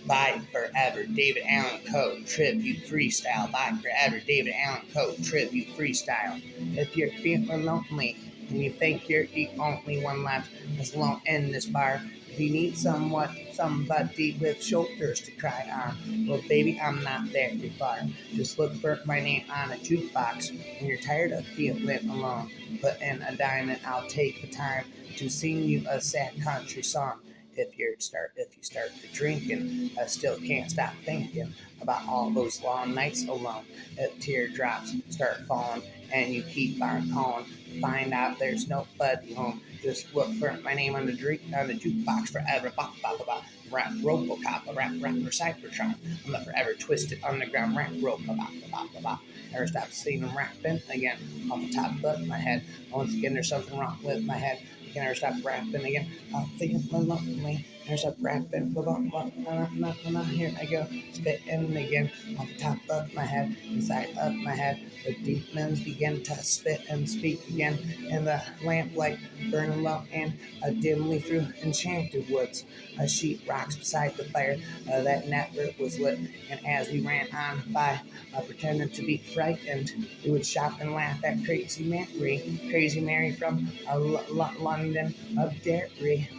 By forever, David Allen Coe, tribute freestyle. By forever, David Allen Coe, tribute freestyle. If you're feeling lonely and you think you're the only one left that's alone in this bar, if you need somebody with shoulders to cry on, well, baby, I'm not very far. Just look for my name on a jukebox when you're tired of feeling alone. Put in a dime and I'll take the time to sing you a sad country song. If you start to drinking, I still can't stop thinking about all those long nights alone. If teardrops start falling and you keep on calling, find out there's nobody home. Just look for my name on the jukebox forever. Bop bop bop. Rap Robocop, a rapper Cybertron. I'm the forever twisted underground rap rope. Bop bop bop. Never stop seeing them rapping again off the top of my head. Once again, there's something wrong with my head. I can never stop rapping again. I'm feeling lonely. Never stop rapping. Here I go. Spitting again off the top of my head. Inside of my head. The demons begin to spit and speak again. And the lamplight burning low and dimly through enchanted woods. A sheet rocks beside the fire that never was lit. And as we ran on by, pretending to be frightened, we would shout and laugh at Crazy Mary from London,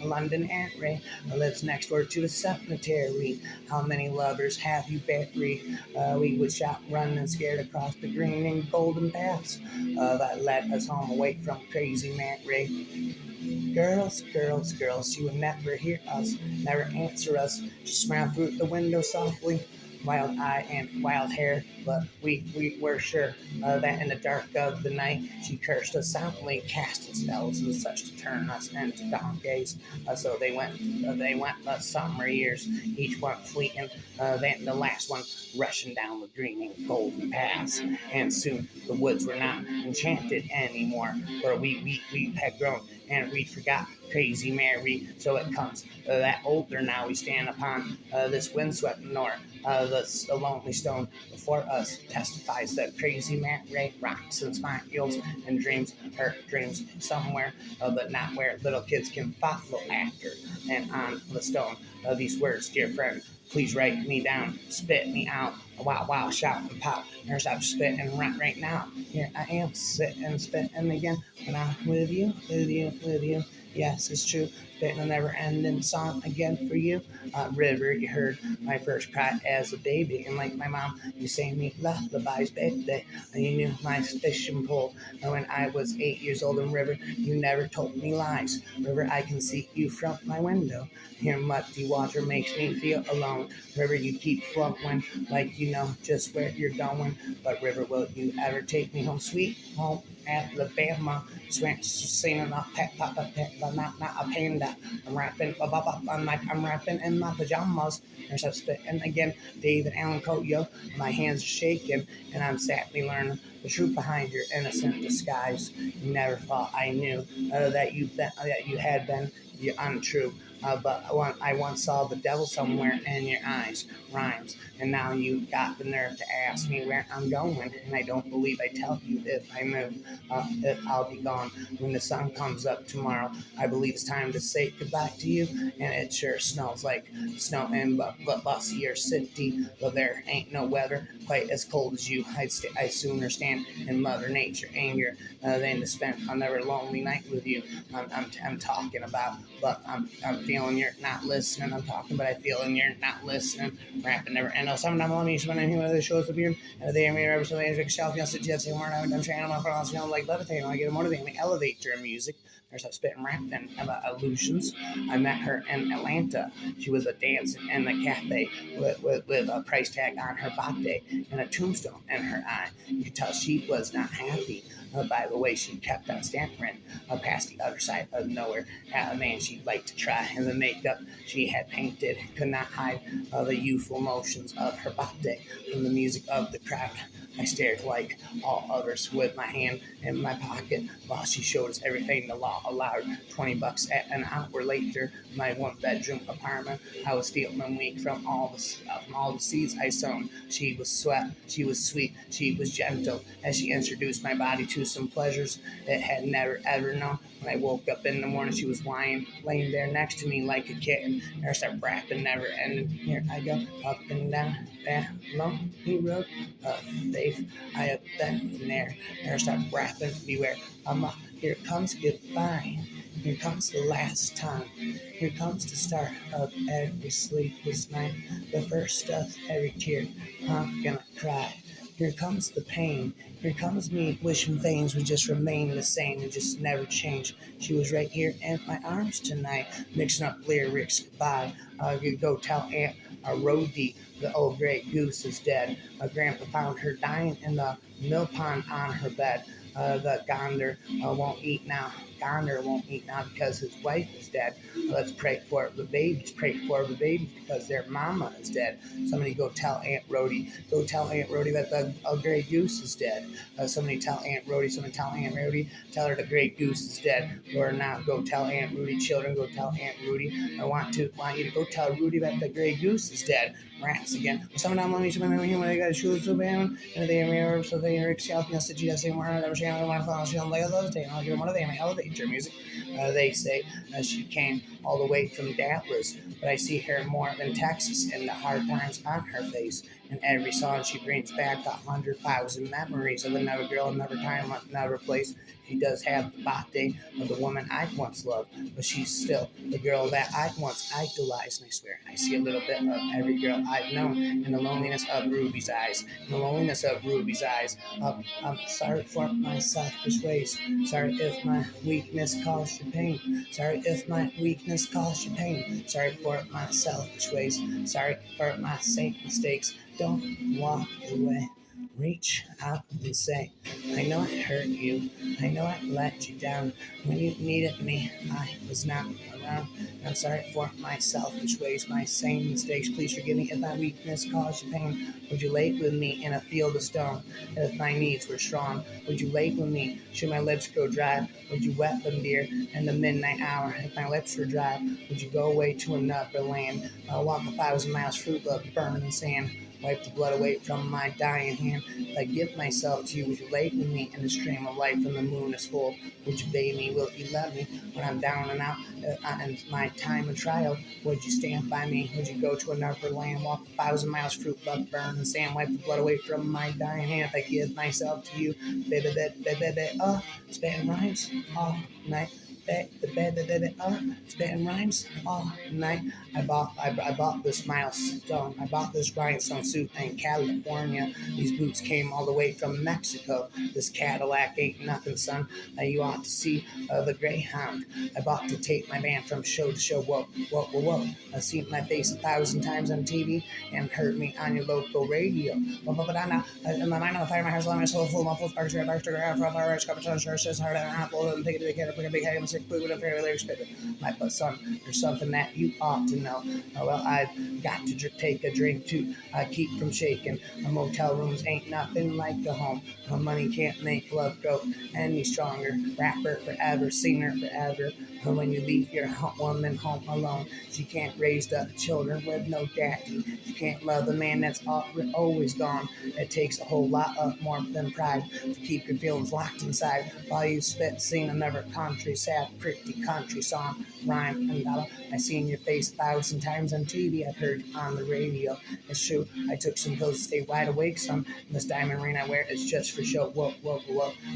London Ray, lives next door to a cemetery. How many lovers have you buried? We would shout, run, and scared across the green and golden paths that led us home away from Crazy Mary. Girls, she would never hear us, never answer us. She smiled through the window softly, wild eye and wild hair, but we were sure that in the dark of the night she cursed us soundly, casting spells and such to turn us into donkeys. So they went the summer years, each one fleeting, then the last one rushing down the green and golden paths. And soon the woods were not enchanted anymore, for we had grown and we forgot Crazy Mary. So it comes that older now we stand upon this windswept north. The lonely stone before us testifies that Crazy Mary rocks and smiles and dreams her dreams somewhere, but not where little kids can follow after. And on the stone, these words, dear friend, please write me down, spit me out. Wow, shout and pop. Never stop spitting right now. Here I am, sitting, spitting again. When I'm with you. Yes, it's true. Spitting a never ending song again for you. River, you heard my first cry as a baby. And like my mom, you sang me lullabies, baby. And you knew my fishing pole. And when I was 8 years old in River, you never told me lies. River, I can see you from my window. Your muddy water makes me feel alone. River, you keep flowing like you know just where you're going. But River, will you ever take me home, sweet home Alabama? Singing a pet, not a panda. I'm rapping, I'm rapping in my pajamas. There's a spitting again, David Allen Coe, yo. My hands are shaking, and I'm sadly learning the truth behind your innocent disguise. You never thought I knew that you had been untrue. But I once saw the devil somewhere in your eyes, rhymes, and now you got the nerve to ask me where I'm going, and I don't believe I tell you if I move, if I'll be gone when the sun comes up tomorrow. I believe it's time to say goodbye to you, and it sure smells like snow in Bussier City, but there ain't no weather quite as cold as you. I'd sooner stand in Mother Nature anger than to spend another lonely night with you. I'm talking about, but I'm feeling you're not listening. I'm talking, but I feel and you're not listening. Rapping never end. Sometimes I'm me when I'm here, the shows of you, and they may ever so they just shelf, yes, it's yes, I'm trying to front, you know, like levitating. I get motivated, me elevate your music. There's a spit and rapping about illusions. I met her in Atlanta. She was a dancing in the cafe with a price tag on her body and a tombstone in her eye. You could tell she was not happy by the way she kept on stammering past the other side of nowhere at a man she'd like to try. And the makeup she had painted could not hide the youthful motions of her body from the music of the crowd. I stared like all others with my hand in my pocket while she showed us everything the law allowed. $20 at an hour later, my one-bedroom apartment. I was feeling weak from all the seeds I sown. She was sweet, she was gentle as she introduced my body to to some pleasures that had never ever known. When I woke up in the morning, she was laying there next to me like a kitten. There I start rapping, never ending. Here I go, up and down that lonely road of faith. I have been there. There I start rapping, beware. Here comes goodbye. Here comes the last time. Here comes the start of every sleepless night. The first of every tear. I'm gonna cry. Here comes the pain. Here comes me wishing things would just remain the same and just never change. She was right here in my arms tonight, mixing up lyrics. Goodbye. You go tell Aunt Rhodey the old great goose is dead. Grandpa found her dying in the mill pond on her bed. The gander won't eat now. Gander won't eat now because his wife is dead. Let's pray for the babies. Pray for the babies because their mama is dead. Somebody go tell Aunt Rhodey. Go tell Aunt Rhodey that the gray goose is dead. Somebody tell Aunt Rhodey. Somebody tell Aunt Rhodey. Tell her the great goose is dead. Or not. Go tell Aunt Rhodey. Children, go tell Aunt Rhodey. I want you to go tell Rudy that the gray goose is dead. Rats again. Someone down me, someone when I got shoes so bad, and they are so they are excited. Yes, the GS more. Never saying I want to follow. She don't like those days. I'll give them one of them. I elevate your music. They say she came all the way from Dallas, but I see her more than Texas, and the hard times on her face. And every song she brings back 100,000 memories of another girl, another time, another place. She does have the body of the woman I once loved, but she's still the girl that I once idolized. And I swear, I see a little bit of every girl I've known in the loneliness of Ruby's eyes. In the loneliness of Ruby's eyes. I'm sorry for my selfish ways. Sorry if my weakness caused you pain. Sorry if my weakness caused you pain. Sorry for my selfish ways. Sorry for my mistakes. Don't walk away. Reach out and say, I know I hurt you. I know I let you down. When you needed me, I was not around. I'm sorry for my selfish ways, my same mistakes. Please forgive me if my weakness caused you pain. Would you lay with me in a field of stone? If my needs were strong, would you lay with me? Should my lips go dry? Would you wet them, dear, in the midnight hour? If my lips were dry, would you go away to another land? I'll walk 1,000 miles through the burning sand. Wipe the blood away from my dying hand. If I give myself to you, would you lay with me in the stream of life when the moon is full? Would you bathe me? Will you love me when I'm down and out in my time of trial? Would you stand by me? Would you go to another land, walk 1,000 miles through blood, burn and sand, wipe the blood away from my dying hand? If I give myself to you, baby, spitting rhymes all night. Spitting rhymes all night. I bought this milestone. I bought this rhinestone suit in California. These boots came all the way from Mexico. This Cadillac ain't nothing, son. You ought to see the Greyhound. I bought to take my band from show to show. Whoa. I've seen my face 1,000 times on TV and heard me on your local radio. But I know, in my mind on the fire, my hair's long, my soul full, my full sparks, red, dark, sugar, half, rough, Irish, cup of tongue, sure, says hard, and apple, and take it to the cat, put a big head, and sick, with a fairy lyrics, spit. My but son, there's something that you ought to know. Well, I've got to take a drink to keep from shaking. Motel rooms ain't nothing like a home. Money can't make love grow any stronger. Rapper forever, singer forever. When you leave your woman home alone, she can't raise the children with no daddy. She can't love a man that's always gone. It takes a whole lot of more than pride to keep your feelings locked inside while you sing another country, sad, pretty country song, rhyme, and dollar. I seen your face 1,000 times on TV. I've heard on the radio. It's true. I took some pills to stay wide awake. Some this diamond ring I wear is just for show. Whoa.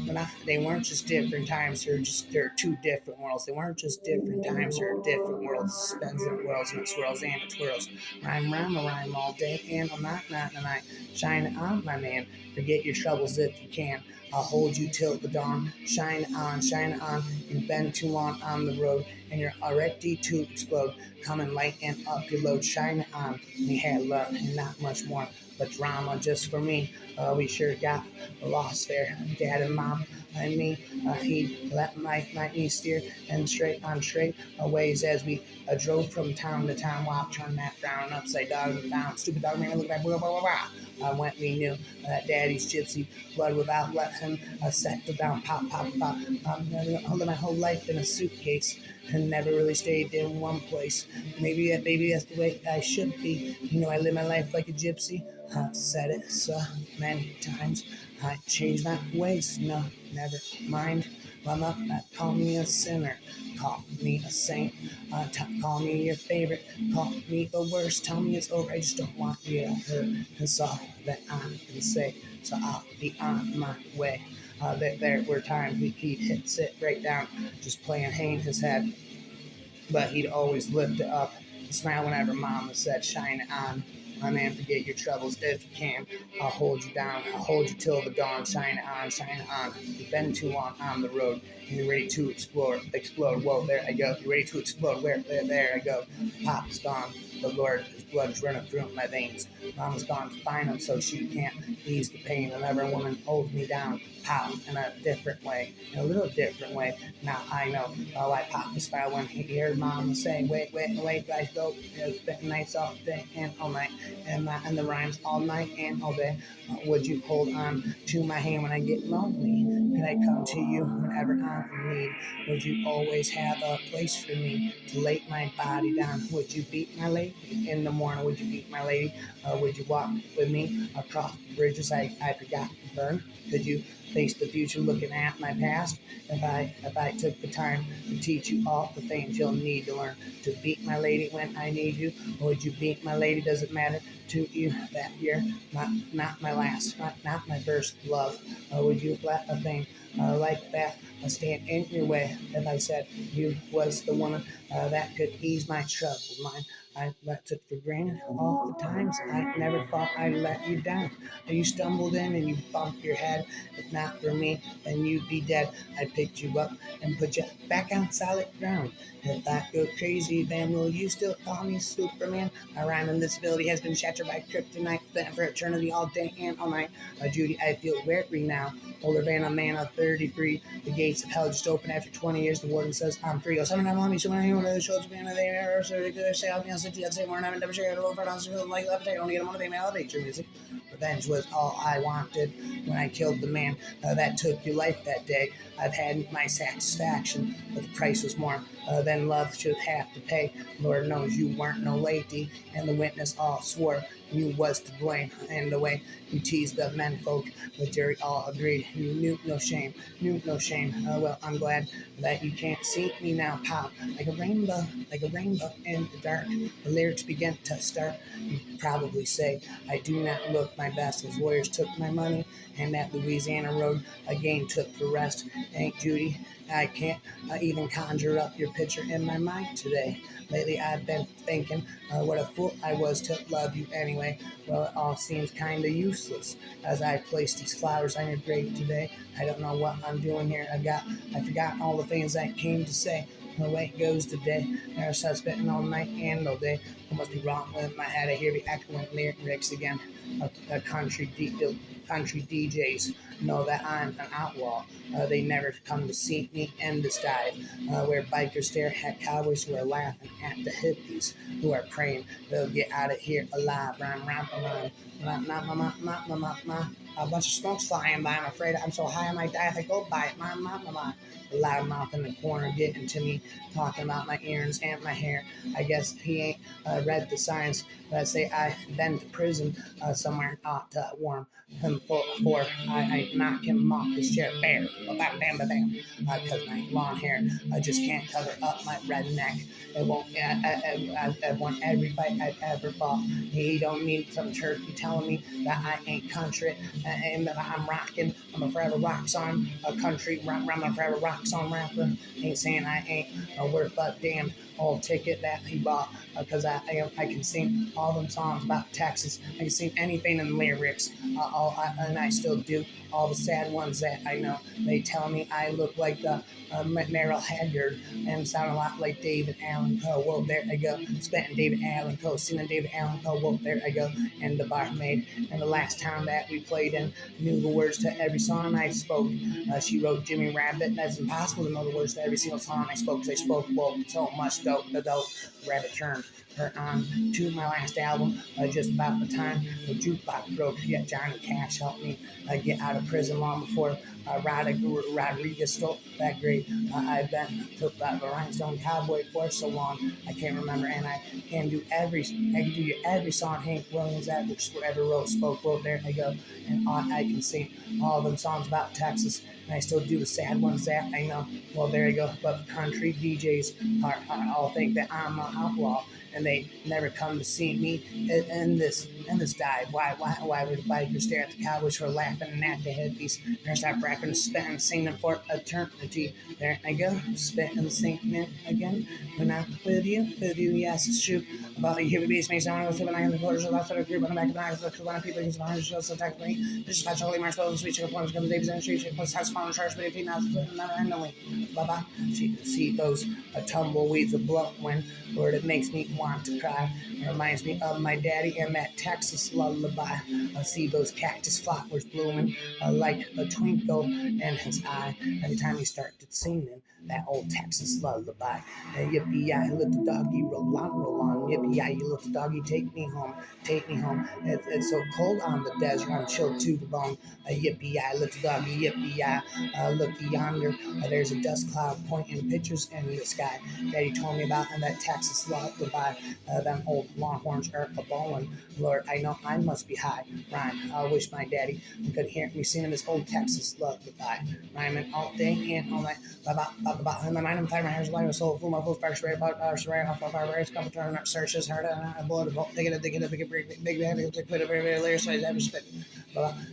But they weren't just different times. They're two different worlds. They weren't just different times. They're different worlds. It spins in worlds and it swirls and it twirls. Rhyme all day and I'm not tonight. Shine on, my man. Forget your troubles if you can. I'll hold you till the dawn. Shine on. You've been too long on the road, and you're already to explode. Come and lighten up your load. Shine on. We had love and not much more, but drama just for me. We sure got lost there. Dad and mom and me. He let my knee steer and straight ways as we drove from town to town. Wow, turn that frown upside down. Stupid dog man, look at that. When we knew that daddy's gypsy blood without let him settle down. Pop. Holding my whole life in a suitcase. and never really stayed in one place. Maybe that's the way I should be. I live my life like a gypsy. I've said it so many times. I change my ways. No, never mind. Mama, call me a sinner. Call me a saint. Call me your favorite. Call me the worst. Tell me it's over. I just don't want you to hurt. That's all that I can say. So I'll be on my way. There were times he'd sit right down, just playing hang his head, but he'd always lift it up and smile whenever Mama said, "Shine it on. My man, forget your troubles if you can. I'll hold you down. I'll hold you till the dawn. Shine it on, shine it on. You've been too long on the road, and you're ready to explode. Explode. Whoa, there I go. You're ready to explode. Where? There I go. Pop's gone. The Lord, his blood is running through my veins. Mama's gone to find him so she can't ease the pain. Another woman holds me down. Pop in a different way, in a little different way. Now I know why Papa smiled when he heard Mama say, "Wait, guys, go." Spending nights all day and all night, and the rhymes all night and all day. Would you hold on to my hand when I get lonely? Can I come to you whenever I'm in need? Would you always have a place for me to lay my body down? Would you beat my lady in the morning? Would you beat my lady? Would you walk with me across the bridges I forgot to burn? Could you face the future looking at my past? If I took the time to teach you all the things you'll need to learn to beat my lady when I need you, or would you beat my lady? Does it matter to you that you're not my last, not my first love? Would you let a thing like that stand in your way if I said you was the woman that could ease my troubled mind? I took for granted all the times I never thought I'd let you down. You stumbled in and you bumped your head. If not for me, then you'd be dead. I picked you up and put you back on solid ground. If I go crazy, then will you still call me Superman? My rhyme invincibility has been shattered by kryptonite, then for eternity all day and all night. Judy, I feel weary now. Older than a man of 33. The gates of hell just open after 20 years. The warden says I'm free. Oh, someone on me, someone on the shows being there. So they could say, I'll be on city. I'd say more. I'm never sure. I don't know like left. I only get a motivate my elevator music. Revenge was all I wanted when I killed the man that took your life that day. I've had my satisfaction, but the price was more than love should have to pay. Lord knows you weren't no lady, and the witness all swore you was to blame. And the way you teased the men folk, the jury all agreed you knew no shame. Well, I'm glad that you can't see me now, pop, like a rainbow in the dark. The lyrics begin to start. You probably say I do not look my best. Those lawyers took my money, and that Louisiana road again took the rest. Ain't Judy? I can't even conjure up your picture in my mind today. Lately I've been thinking what a fool I was to love you anyway. Well, it all seems kinda useless as I place these flowers on your grave today. I don't know what I'm doing here. I forgot all the things I came to say. The way it goes today, there's spitting all night and all day. What must be wrong with my head? I hear the echoing lyrics again. Country DJs know that I'm an outlaw. They never come to see me in this dive, where bikers stare at cowboys who are laughing at the hippies who are praying they'll get out of here alive. A bunch of smoke's flying by. I'm afraid I'm so high I might die if I go by it. The loudmouth in the corner getting to me, talking about my earrings and my hair. I guess he ain't read the signs that say I've been to prison somewhere ought to warm him for I knock him off his chair. Bam, bam, bam, bam, because my long hair I just can't cover up my red neck. It won't. I've won every fight I've ever fought. He don't need some turkey telling me that I ain't country and that I'm rocking. I'm a forever rock song, a country. I'm a forever rock song rapper. Ain't saying I ain't worth a damn old ticket that he bought because I can sing all them songs about Texas. I can sing anything in the lyrics, and I still do. All the sad ones that I know. They tell me I look like the Merrill Haggard and sound a lot like David Allen Coe. Well, there I go. Spitting David Allen Coe, singing David Allen Coe. Well, there I go. And the barmaid. And the last time that we played and knew the words to every song I spoke. She wrote Jimmy Rabbit. That's impossible to know the words to every single song I spoke. Because I spoke, well, so much dope. The dope rabbit turned or on to my last album, just about the time the jukebox broke. Yet Johnny Cash helped me get out of prison long before Rodriguez stole that great. I've been took the Rhinestone Cowboy for so long I can't remember, and I can do every song Hank Williams ever wrote, spoke, wrote. There I go, and I can sing all them songs about Texas, and I still do the sad ones that I know. Well, there you go. But country DJs all think that I'm an outlaw, and they never come to see me in this dive. Why would bikers stare at the cowboys who are laughing at the headpiece? They're stop rapping, spitting, singing for eternity. There I go, spitting and singing again. When I'm with you, yes, it's true. About you, bass makes someone else when I am the quarters of the group on the back of the eyes of the one of people who's 100 shows so text me. This is actually my spells, sweet chicken forms, comes Davis and Street, plus has spawn charge, but if he not never endingly. Bye bye. See those tumbleweeds of blunt when word it makes me want to cry. It reminds me of my daddy and that Texas lullaby. I see those cactus flowers blooming like a twinkle in his eye every time he started singing that old Texas lullaby. Yippee-yi, little doggy, roll on. Yippee-yi, you little doggy, take me home. It's so cold on the desert, I'm chilled to the bone. Yippee-yi, little doggy, yippee-yi. Look yonder, there's a dust cloud pointing pictures in the sky. Daddy told me about in that Texas lullaby. Them old longhorns are a ballin'. Lord, I know I must be high. Rhyme, I wish my daddy could hear me singing this old Texas lullaby. Rhyming all day and all night. In my mind, I'm tired, my hair's white, my soul, full, my full spark, straight, off of our race, come turn, searches, hard, I blow the bolt, dig it, big band, quit a very layer, so I ever spit.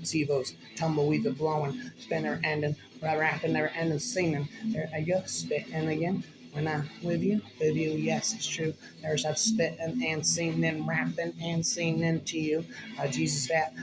See those tumbleweeds are blowing, spin never ending, rapping never ending, singing. There I go, spitting again. When I'm with you, yes, it's true. There's that spitting and singing, rapping and singing to you. Jesus, that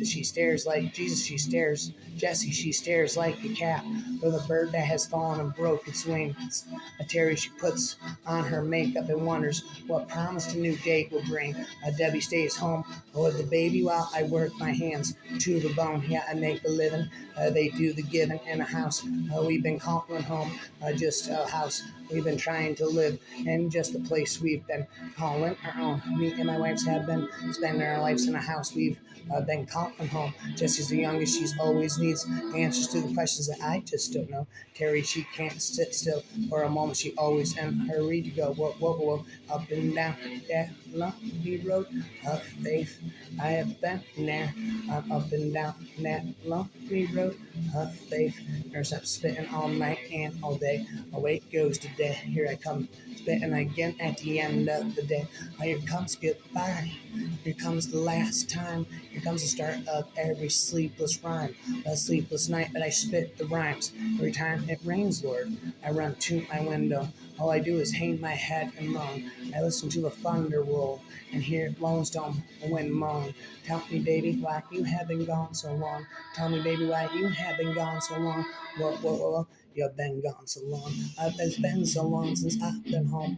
she stares like Jesus, she stares. Jessie, she stares like a cat with a bird that has fallen and broke its wings. Terry, she puts on her makeup and wonders what promised a new date will bring. Debbie stays home with the baby while I work my hands to the bone. Yeah, I make a living. They do the giving in a house. We've been calling home just a house. We've been trying to live in just a place we've been calling our own. Me and my wives have been spending our lives in a house we've been calling home. Jesse's the youngest. She's always needs answers to the questions that I just don't know. Terry, she can't sit still for a moment. She always in a hurry to go. Whoa, up and down that lonely road of faith. I have been there. I'm up and down that lonely road of faith. There's up spitting all night and all day. Away goes the day. Here I come spitting again at the end of the day. Here comes goodbye. Here comes the last time. Here comes the start of every sleepless rhyme. A sleepless night, but I spit the rhymes. Every time it rains, Lord, I run to my window. All I do is hang my head and moan. I listen to the thunder roll and hear Lone Stone wind moan. Tell me, baby, why you have been gone so long. Tell me, baby, why you have been gone so long. Whoa. You've been gone so long. It's been so long since I've been home.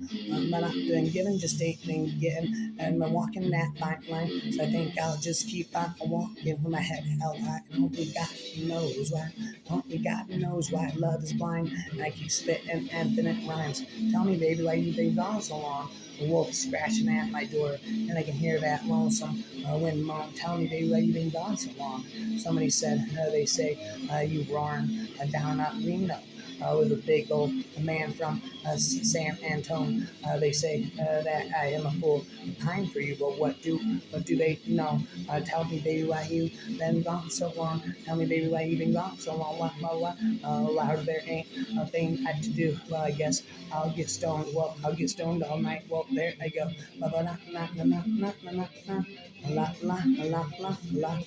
But I've been given, just ain't been getting. And I'm walking that fine line. So I think I'll just keep on walking with my head held high. And only God knows why. Only God knows why love is blind. And I keep spitting infinite rhymes. Tell me, baby, why you've been gone so long. The wolf is scratching at my door, and I can hear that lonesome wind moan. Tell me, baby, why you been gone so long? Somebody said, they say, you roaring down at Reno. With a big old man from San Antone. They say that I am a fool, kind for you, but what do they know? Tell me, baby, why you been gone so long? Tell me, baby, why you been gone so long? What? Louder, there ain't a thing I have to do. Well, I guess I'll get stoned. Well, I'll get stoned all night. Well, there I go. La.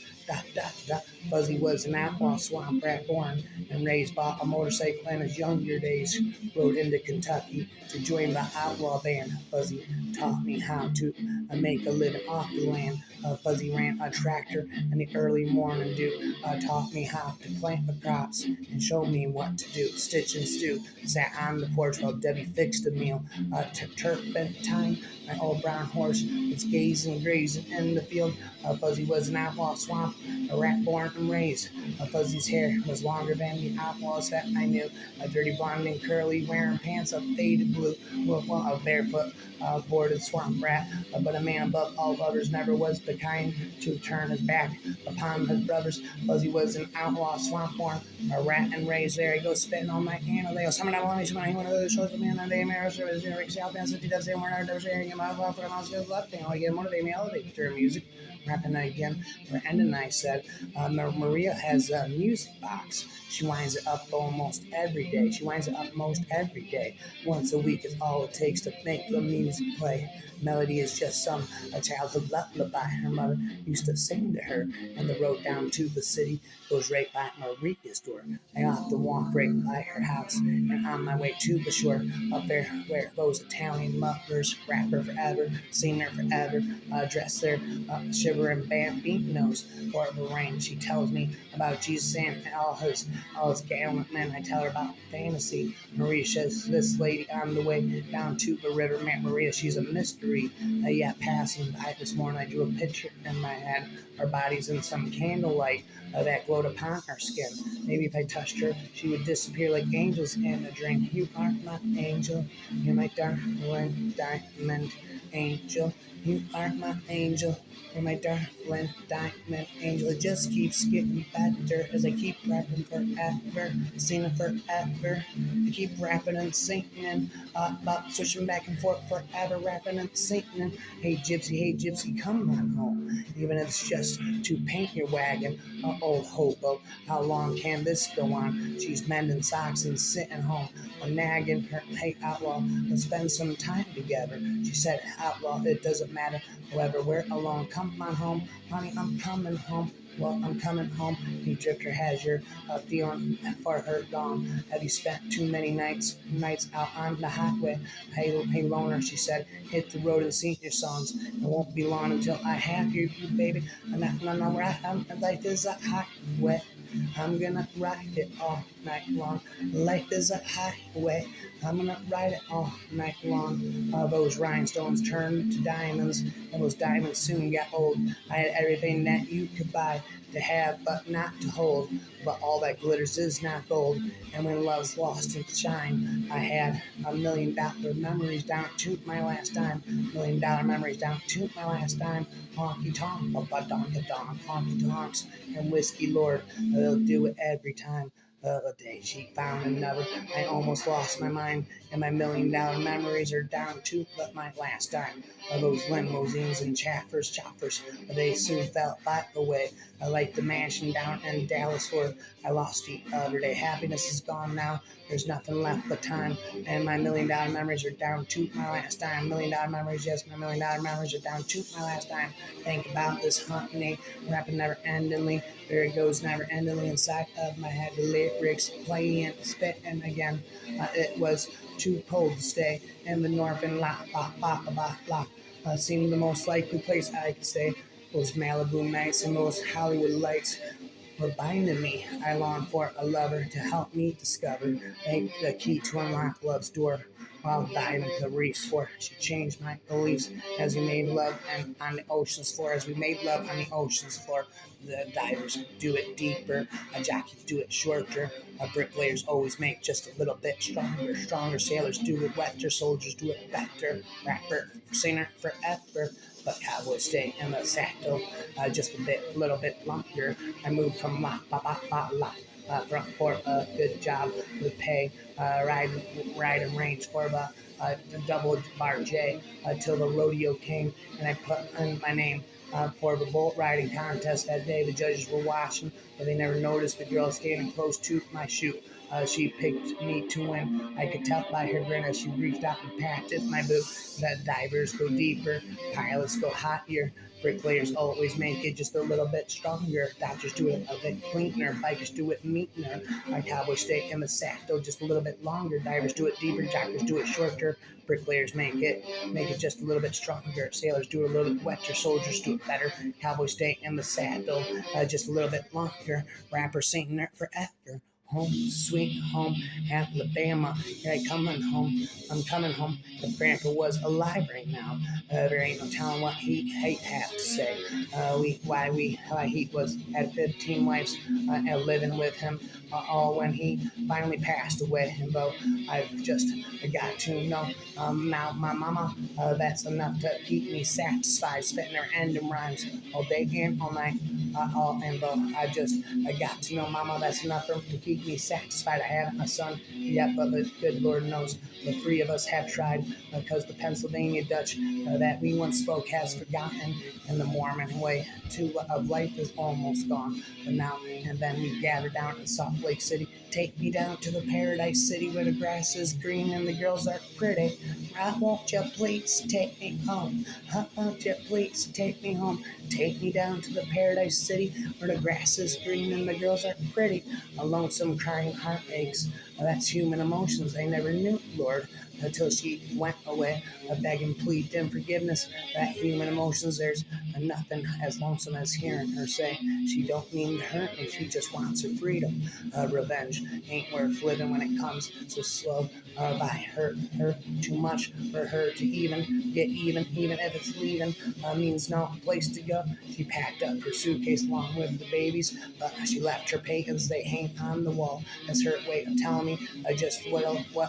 Da. Fuzzy was an outlaw swamp rat born and raised by a motorcycle in his younger days. Rode into Kentucky to join the outlaw band. Fuzzy taught me how to make a living off the land. Fuzzy ran a tractor in the early morning dew. Taught me how to plant the crops and showed me what to do. Stitch and stew. Sat on the porch while Debbie fixed a meal. Turpentine My old brown horse was gazing, grazing in the field. Fuzzy was an outlaw swamp, a rat born and raised. Fuzzy's hair was longer than the outlaws that I knew. A dirty blonde and curly, wearing pants of faded blue. Well, a barefoot, boarded swamp rat. But a man above all others never was the kind to turn his back upon his brothers. Fuzzy was an outlaw swamp born, a rat and raised. There he goes spitting on my animal. They go, summon out on me, one of those shows of man, and they marriage, Rick South, and 50 does, and we're not sharing him out for an Oscar left thing. I get motivate me, elevate their music. Rapping again, we're ending. I said, Maria has a music box. She winds it up almost every day. She winds it up most every day. Once a week is all it takes to make the music play. Melody is just a childhood lullaby. Her mother used to sing to her, and the road down to the city goes right by Maria's door. I often walk right by her house, and on my way to the shore, up there where those Italian mothers rap her forever, sing her forever, dress their shivering bambinos for the rain. She tells me about Jesus and all his gallant men. I tell her about fantasy. Maria says this lady on the way down to the river met Maria. She's a mystery. Yet passing by this morning, I drew a picture in my head. Our bodies in some candlelight that glowed upon her skin. Maybe if I touched her, she would disappear like angels in a dream. You are my angel. You're my darling diamond angel. You are my angel. You're my darling diamond angel. It just keeps getting better as I keep rapping forever, singing forever. I keep rapping and singing, switching back and forth forever, rapping and singing. Hey gypsy, come on home. Even if it's just to paint your wagon, old hobo. How long can this go on? She's mending socks and sitting home, nagging her. Hey outlaw, let's spend some time together. She said, outlaw, it doesn't matter. However, we're alone. Come on home, honey, I'm coming home. Well, I'm coming home. You drifter has your feeling for her gone. Have you spent too many nights out on the highway? Hey, loner, she said, hit the road and sing your songs. It won't be long until I have you baby. Life is a highway. I'm gonna ride it all night long. Life is a highway. I'm gonna ride it all night long. Those rhinestones turned to diamonds, and those diamonds soon got old. I had everything that you could buy to have, but not to hold. But all that glitters is not gold. And when love's lost its shine, I had $1 million memories down to my last dime. $1 million memories down to my last dime. Honky tonk, donk, honky tonks, and whiskey lord. They'll do it every time. The day she found another, I almost lost my mind, and my $1 million memories are down to but my last dime. Those limousines and choppers, they soon fell by the way. I like the mansion down in Dallas where I lost the other day. Happiness is gone now, there's nothing left but time, and my $1 million memories are down to my last dime. $1 million memories, yes, my $1 million memories are down to my last dime. Think about this honey, rapping never endingly. There it goes, never endingly inside of my head. The lyrics playing, spitting again. It was too cold to stay in the north and seemed the most likely place I could stay. Those Malibu nights and those Hollywood lights were binding me. I longed for a lover to help me discover the key to unlock love's door. While diving the reefs for she changed my beliefs as we made love and on the ocean's floor. As we made love on the ocean's floor, the divers do it deeper, jockeys do it shorter, bricklayers always make just a little bit stronger sailors do it wetter, soldiers do it better, rapper, singer forever. But cowboys stay in the saddle just a little bit longer. I moved from front for a good job with pay, riding range for the double bar J till the rodeo came, and I put in my name for the bull riding contest that day. The judges were watching, but they never noticed the girl standing close to my chute. She picked me to win. I could tell by her grin as she reached out and patted my boot. That divers go deeper, pilots go higher. Bricklayers always make it just a little bit stronger. Dodgers do it a bit cleaner. Bikers do it neater. Our cowboys stay in the saddle just a little bit longer. Divers do it deeper. Jockers do it shorter. Bricklayers make it just a little bit stronger. Sailors do it a little bit wetter. Soldiers do it better. Cowboys stay in the saddle just a little bit longer. Rapper singer forever. home, sweet home, Alabama. Here I coming home, I'm coming home. If Grandpa was alive right now, there ain't no telling what he'd have to say. Why he was had 15 wives and living with him, all when he finally passed away. And though I've just got to know now my mama, that's enough to keep me satisfied, spitting her ending rhymes all day and all night. And though I got to know mama, that's enough to keep me satisfied. I haven't a son yet, but the good Lord knows the three of us have tried, because the Pennsylvania Dutch that we once spoke has forgotten, and the Mormon way too of life is almost gone. But now and then we gather down in Salt Lake City. Take me down to the Paradise City where the grass is green and the girls are pretty. Won't you please take me home? Won't you please take me home? Take me down to the Paradise City where the grass is green and the girls are pretty. A lonesome crying heartaches. That's human emotions I never knew, Lord, until she went away, begging, pleading forgiveness. That human emotions, there's nothing as lonesome as hearing her say she don't mean to hurt me, she just wants her freedom. Revenge ain't worth living when it comes so slow. I hurt her too much for her to even get even if it's leaving means no place to go. She packed up her suitcase along with the babies, but she left her pagans, they hang on the wall. That's her way of telling me just what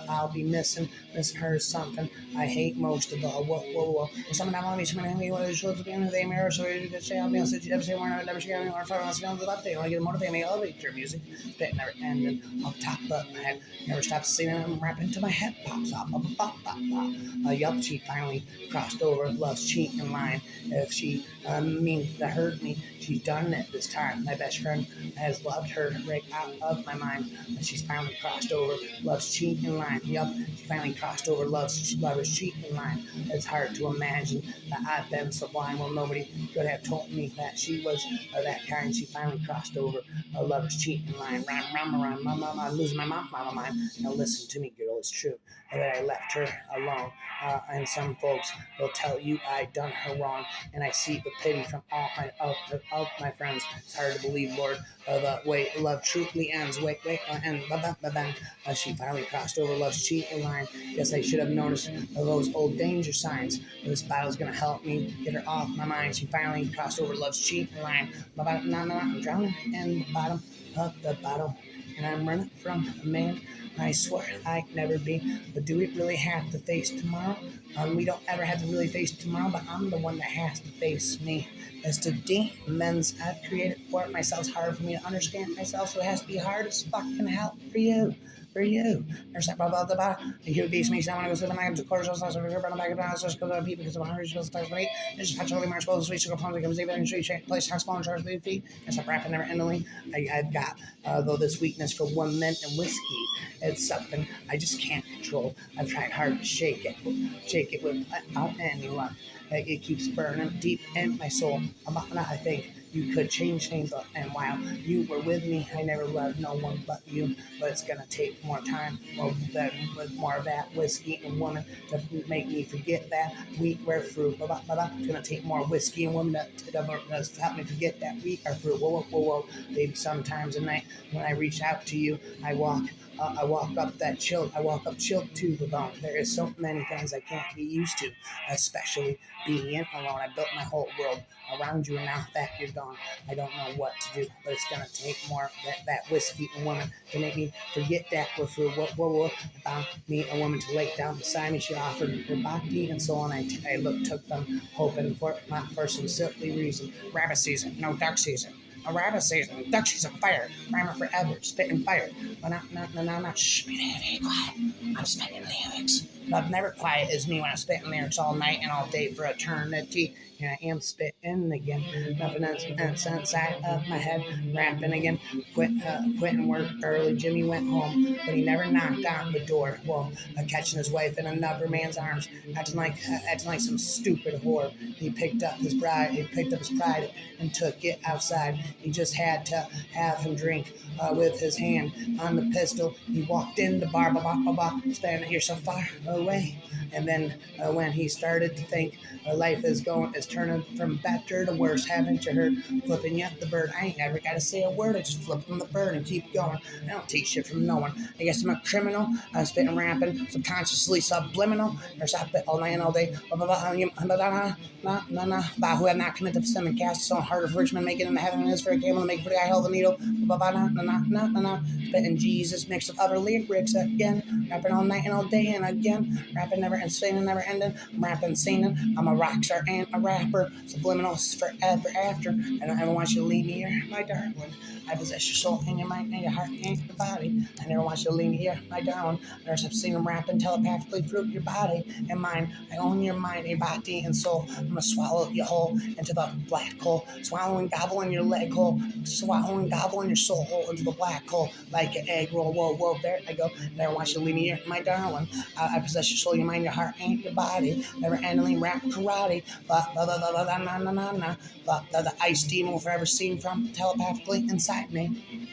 I'll be missing her is something I hate most of all. Whoa. Someone I want to be someone who was supposed to be in the mirror, so you just say, I'll be on such a say, we're never sharing anymore. If I want to film the update, I want to get a motivate me, elevate your music. Spit never ending off top of my head. Never stops singing and rapping till my head pops up. Yup, she finally crossed over love's cheating line. If she means to hurt me, she's done it this time. My best friend has loved her right out of my mind. She's finally crossed over love's cheating line. Yup, she finally crossed over love's cheating line. It's hard to imagine that I've been so blind. Well, nobody could have told me that she was that kind. She finally crossed over a lover's cheating line. I'm losing my mind. Now listen to me, girl, it's true that I left her alone. And some folks will tell you I done her wrong, and I seek the pity from all my friends. It's hard to believe, Lord, the way love truly ends. And then she finally crossed over love's cheating line. Guess I should have noticed those old danger signs. This battle's gonna help me get her off my mind. She finally crossed over love's cheating line. I'm drowning in the bottom of the bottle, and I'm running from a man I swear I'd never be. But do we really have to face tomorrow? We don't ever have to really face tomorrow, but I'm the one that has to face me. As to demons I've created for myself, it's hard for me to understand myself, so it has to be hard as fucking hell for you. There's that blah. The human beast makes I want to go sleep and I have to close those thoughts over here, but I'm back in the house just because of people because I'm hungry, supposed to talk about it. There's just totally more supposed to sweet sugar plums that comes even in street shape, place, house, small, and charge, with feet. And stop rapping never endingly. I've got, though, this weakness for 1 mint and whiskey. It's something I just can't control. I've tried hard to shake it without any luck. It keeps burning deep in my soul. About that, I think you could change things, and while you were with me, I never loved no one but you. But it's gonna take more time, with more of that whiskey and woman to make me forget that we were fruit. It's gonna take more whiskey and woman to help me forget that we are fruit. Whoa. Baby, sometimes at night when I reach out to you, I walk up chilled to the bone. There is so many things I can't be used to, especially being alone. I built my whole world around you, and now that you're gone, I don't know what to do. But it's gonna take more that whiskey and woman to make me forget that we're through. Whoa. I found me a woman to lay down beside me. She offered her body and so on. I took them, hoping for some silly reason. Rabbit season, no duck season. A rabbit season, duck season, fire, rhymer forever, spitting fire. But not, shh, be quiet. I'm spitting lyrics. But never quiet is me when I'm spitting lyrics all night and all day for eternity. And I am spitting again. Nothing else inside of my head. Rapping again. Quitting work early. Jimmy went home, but he never knocked on the door. Well, catching his wife in another man's arms, acting like some stupid whore. He picked up his pride and took it outside. He just had to have him drink with his hand on the pistol. He walked in the bar, standing here so far away. And then when he started to think life is turning from better to worse, haven't you heard? Flipping yet the bird. I ain't never got to say a word. I just flip from the bird and keep going. I don't take shit from no one. I guess I'm a criminal. I'm spitting, rapping, subconsciously subliminal. Or stop it all night and all day. Who have not committed to sin and cast so hard of Richmond, make it in the heaven is for a camel to make for the guy held the needle. Spitting Jesus, mixed with other lyrics again. Rapping all night and all day and again. Rapping never and singing never ending. I'm rapping, singing. I'm a rock star and a rapper. Subliminal forever after. And I never want you to leave me here, my darling. I possess your soul and your mind and your heart and your body. I never want you to leave me here, my darling. I never stop singing, rapping telepathically through your body and mind. I own your mind, your body, and soul. I'm gonna swallow you whole into the black hole. Swallow and gobble in your leg hole. Swallow and gobble in your soul hole into the black hole. Like an egg roll. Whoa, there I go. Never want you to leave me here, my darling. I possess your soul, your mind, your heart, and your body. Never endingly rap karate. The ice demon will forever seen from telepathically inside me.